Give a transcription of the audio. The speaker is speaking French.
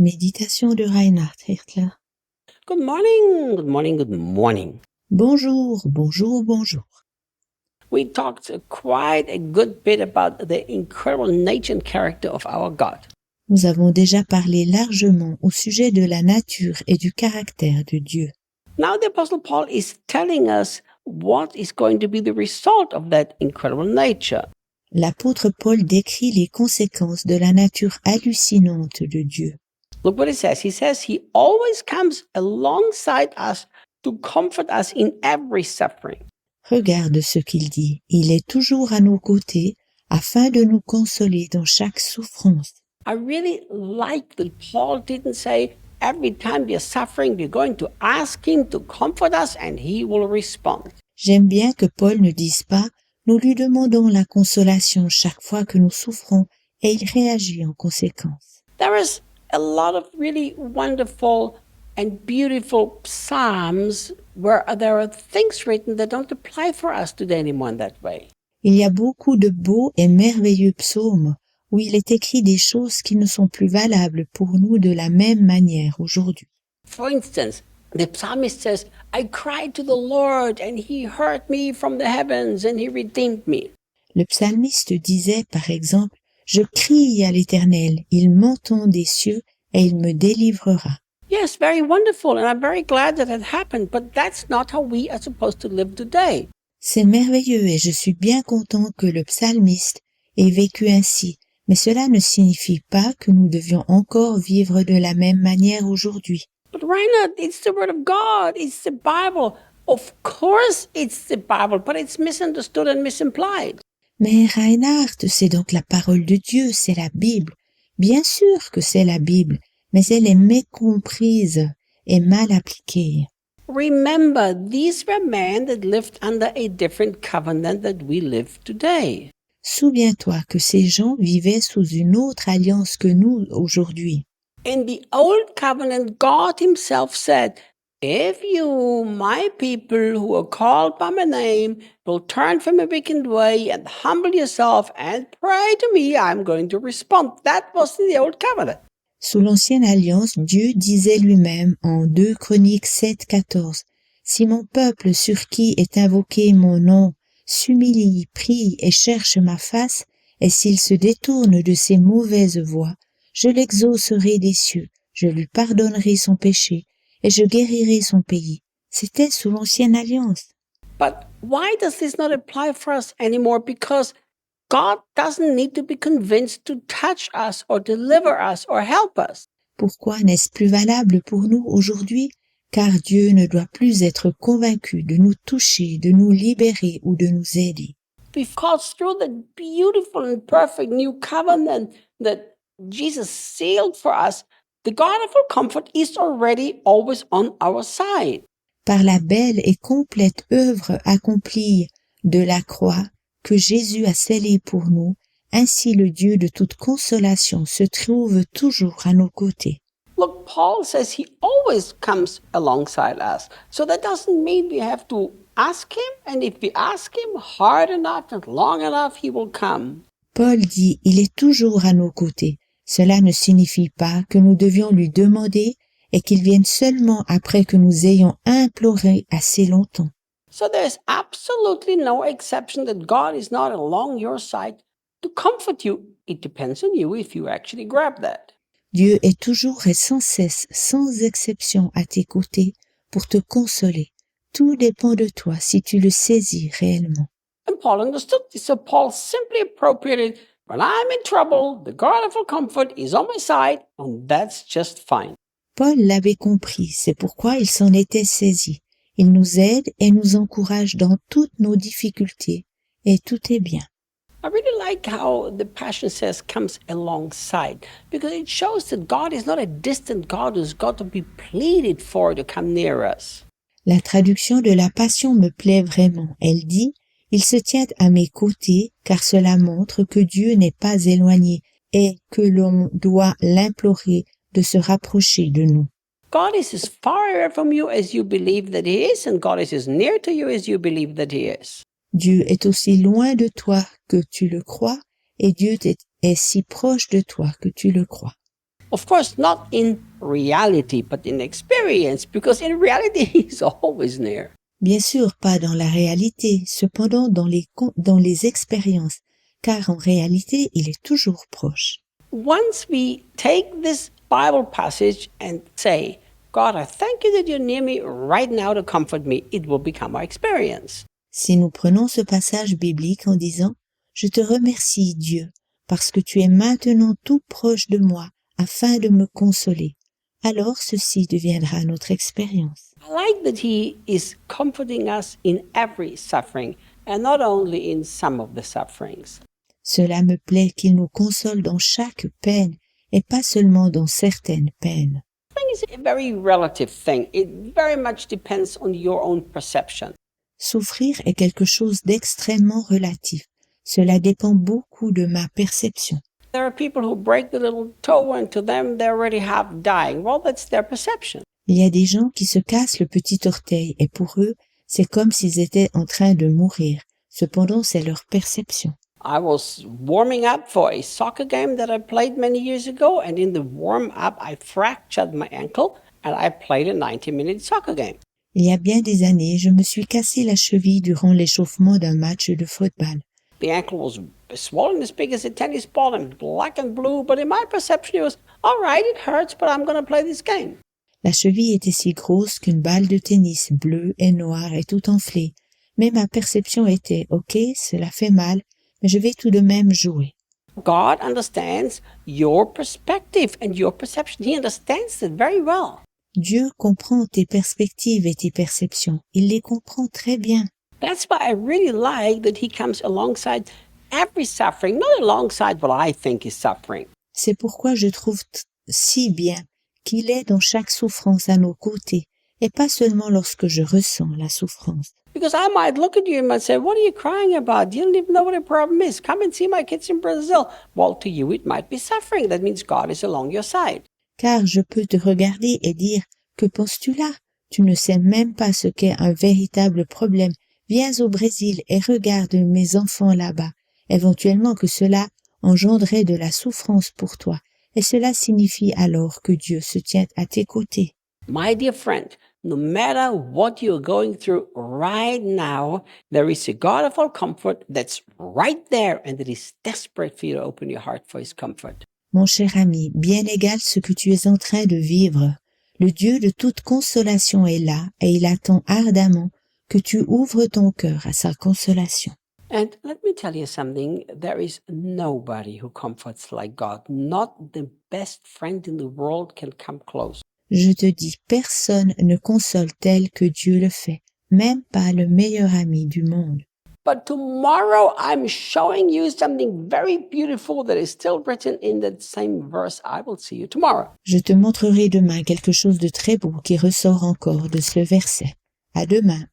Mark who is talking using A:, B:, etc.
A: Méditation de Reinhard Herzler.
B: Good morning, good morning, good morning.
A: Bonjour, bonjour, bonjour.
B: We talked quite a good bit about the incredible nature and character of our God.
A: Nous avons déjà parlé largement au sujet de la nature et du caractère de Dieu.
B: Now the Apostle Paul is telling us what is going to be the result of that incredible nature.
A: L'apôtre Paul décrit les conséquences de la nature hallucinante de Dieu.
B: Look what it says. He says he always comes alongside us to comfort us in every suffering.
A: Regarde ce qu'il dit. Il est toujours à nos côtés afin de nous consoler dans chaque souffrance.
B: I really like that Paul didn't say, every time we're suffering, we're going to ask him to comfort us and he will respond.
A: J'aime bien que Paul ne dise pas « Nous lui demandons la consolation chaque fois que nous souffrons et il réagit en conséquence ».
B: There is a lot of really wonderful and beautiful psalms where there are things written that don't apply for us today anymore in that way.
A: Il y a beaucoup de beaux et merveilleux psaumes où il est écrit des choses qui ne sont plus valables pour nous de la même manière aujourd'hui.
B: For instance, the psalmist says, I cried to the Lord and he heard me from the heavens and he redeemed me.
A: Le psalmiste disait par exemple « Je crie à l'Éternel, il m'entend des cieux et il me délivrera ».
B: Yes, very wonderful, and I'm very glad that it happened, but that's not how we are supposed to live today.
A: C'est merveilleux et je suis bien content que le psalmiste ait vécu ainsi, mais cela ne signifie pas que nous devions encore vivre de la même manière aujourd'hui.
B: But Reinhard, it's the Word of God, it's the Bible. Of course it's the Bible, but it's misunderstood and misimplied.
A: Mais Reinhard, c'est donc la parole de Dieu, c'est la Bible. Bien sûr que c'est la Bible, mais elle est mécomprise et mal appliquée.
B: Remember, these were men that lived under a different covenant that we live today.
A: Souviens-toi que ces gens vivaient sous une autre alliance que nous aujourd'hui.
B: In the old covenant, God himself said, if you, my people who are called by my name, will turn from a wicked way and humble yourself and pray to me, I'm going to respond. That was in the old covenant.
A: Sous l'ancienne alliance, Dieu disait lui-même en 2 Chroniques 7,14 « Si mon peuple sur qui est invoqué mon nom s'humilie, prie et cherche ma face, et s'il se détourne de ses mauvaises voies, je l'exaucerai des cieux, je lui pardonnerai son péché, et je guérirai son pays. » C'était sous l'ancienne alliance.
B: But why does this not apply for us anymore? Because God doesn't need to be convinced to touch us or deliver us or help us.
A: Pourquoi n'est-ce plus valable pour nous aujourd'hui? Car Dieu ne doit plus être convaincu de nous toucher, de nous libérer ou de nous aider.
B: Because through the beautiful and perfect new covenant that Jesus sealed for us, the God of all comfort is already always on our side.
A: Par la belle et complète œuvre accomplie de la croix que Jésus a scellée pour nous, ainsi le Dieu de toute consolation se trouve toujours à nos côtés.
B: Look, Paul says he always comes alongside us. So that doesn't mean we have to ask him, and if we ask him hard enough and long enough, he will come.
A: Paul dit « Il est toujours à nos côtés ». Cela ne signifie pas que nous devions lui demander et qu'il vienne seulement après que nous ayons imploré assez longtemps.
B: So there's absolutely no exception that God is not along your side to comfort you. It depends on you if you actually grab that.
A: Dieu est toujours et sans cesse, sans exception à tes côtés pour te consoler. Tout dépend de toi si tu le saisis réellement.
B: And Paul understood this, so Paul simply appropriated, when I'm in trouble, the God of all comfort is on my side, and that's just fine.
A: Paul l'avait compris, c'est pourquoi il s'en était saisi. Il nous aide et nous encourage dans toutes nos difficultés, et tout est bien.
B: I really like how the Passion says comes alongside, because it shows that God is not a distant God who's got to be pleaded for to come near us.
A: La traduction de la Passion me plaît vraiment. Elle dit « Il se tient à mes côtés, car cela montre que Dieu n'est pas éloigné et que l'on doit l'implorer de se rapprocher de nous. »
B: God is as far away from you as you believe that He is, and God is as near to you as you believe that He is.
A: Dieu est aussi loin de toi que tu le crois, et Dieu est si proche de toi que tu le crois.
B: Of course, not in reality, but in experience, because in reality, He's always near.
A: Bien sûr, pas dans la réalité, cependant dans les expériences, car en réalité, il est toujours proche.
B: Once we take this Bible passage and say, God, I thank you that you're near me right now to comfort me, it will become our experience.
A: Si nous prenons ce passage biblique en disant « Je te remercie, Dieu, parce que tu es maintenant tout proche de moi afin de me consoler », alors ceci deviendra notre expérience.
B: I like that He is comforting us in every suffering and not only in some of the sufferings.
A: Cela me plaît qu'il nous console dans chaque peine et pas seulement dans certaines peines.
B: Suffering is a very relative thing. It very much depends on your own perception.
A: Souffrir est quelque chose d'extrêmement relatif. Cela dépend beaucoup de ma perception.
B: There are people who break the little toe and to them they're already half dying. Well, that's their perception.
A: Il y a des gens qui se cassent le petit orteil et pour eux, c'est comme s'ils étaient en train de mourir. Cependant, c'est leur perception.
B: I was warming up for a soccer game that I played many years ago, and in the warm-up, I fractured my ankle, and I played a 90-minute soccer game.
A: Il y a bien des années, je me suis cassé la cheville durant l'échauffement d'un match de football.
B: The ankle was swollen as big as a tennis ball and black and blue, but in my perception, it was, all right, it hurts, but I'm going to play this game.
A: La cheville était si grosse qu'une balle de tennis bleue et noire et tout enflée. Mais ma perception était, ok, cela fait mal, mais je vais tout de même jouer.
B: God understands your perspective and your perception. He understands it very well.
A: Dieu comprend tes perspectives et tes perceptions. Il les comprend très bien.
B: That's why I really like that He comes alongside every suffering, not alongside what I think is suffering.
A: C'est pourquoi je trouve si bien qu'il est dans chaque souffrance à nos côtés, et pas seulement lorsque je ressens la souffrance.
B: Because I might look at you and might say, what are you crying about? You don't even know what the problem is. Come and see my kids in Brazil. Well, to you, it might be suffering. That means God is along your side.
A: Car je peux te regarder et dire, que penses-tu là? Tu ne sais même pas ce qu'est un véritable problème. Viens au Brésil et regarde mes enfants là-bas. Éventuellement que cela engendrait de la souffrance pour toi. Et cela signifie alors que Dieu se tient à tes côtés.
B: My dear friend, no matter what you're going through right now, there is a God of all comfort that's right there and that is desperate for you to open your heart for His comfort.
A: Mon cher ami, bien égal ce que tu es en train de vivre, le Dieu de toute consolation est là et il attend ardemment que tu ouvres ton cœur à sa consolation.
B: And let me tell you something, there is nobody who comforts like God. Not the best friend in the world can come close.
A: Je te dis, personne ne console tel que Dieu le fait, même pas le meilleur ami du monde.
B: But tomorrow I'm showing you something very beautiful that is still written in that same verse. I will see you tomorrow.
A: Je te montrerai demain quelque chose de très beau qui ressort encore de ce verset. À demain.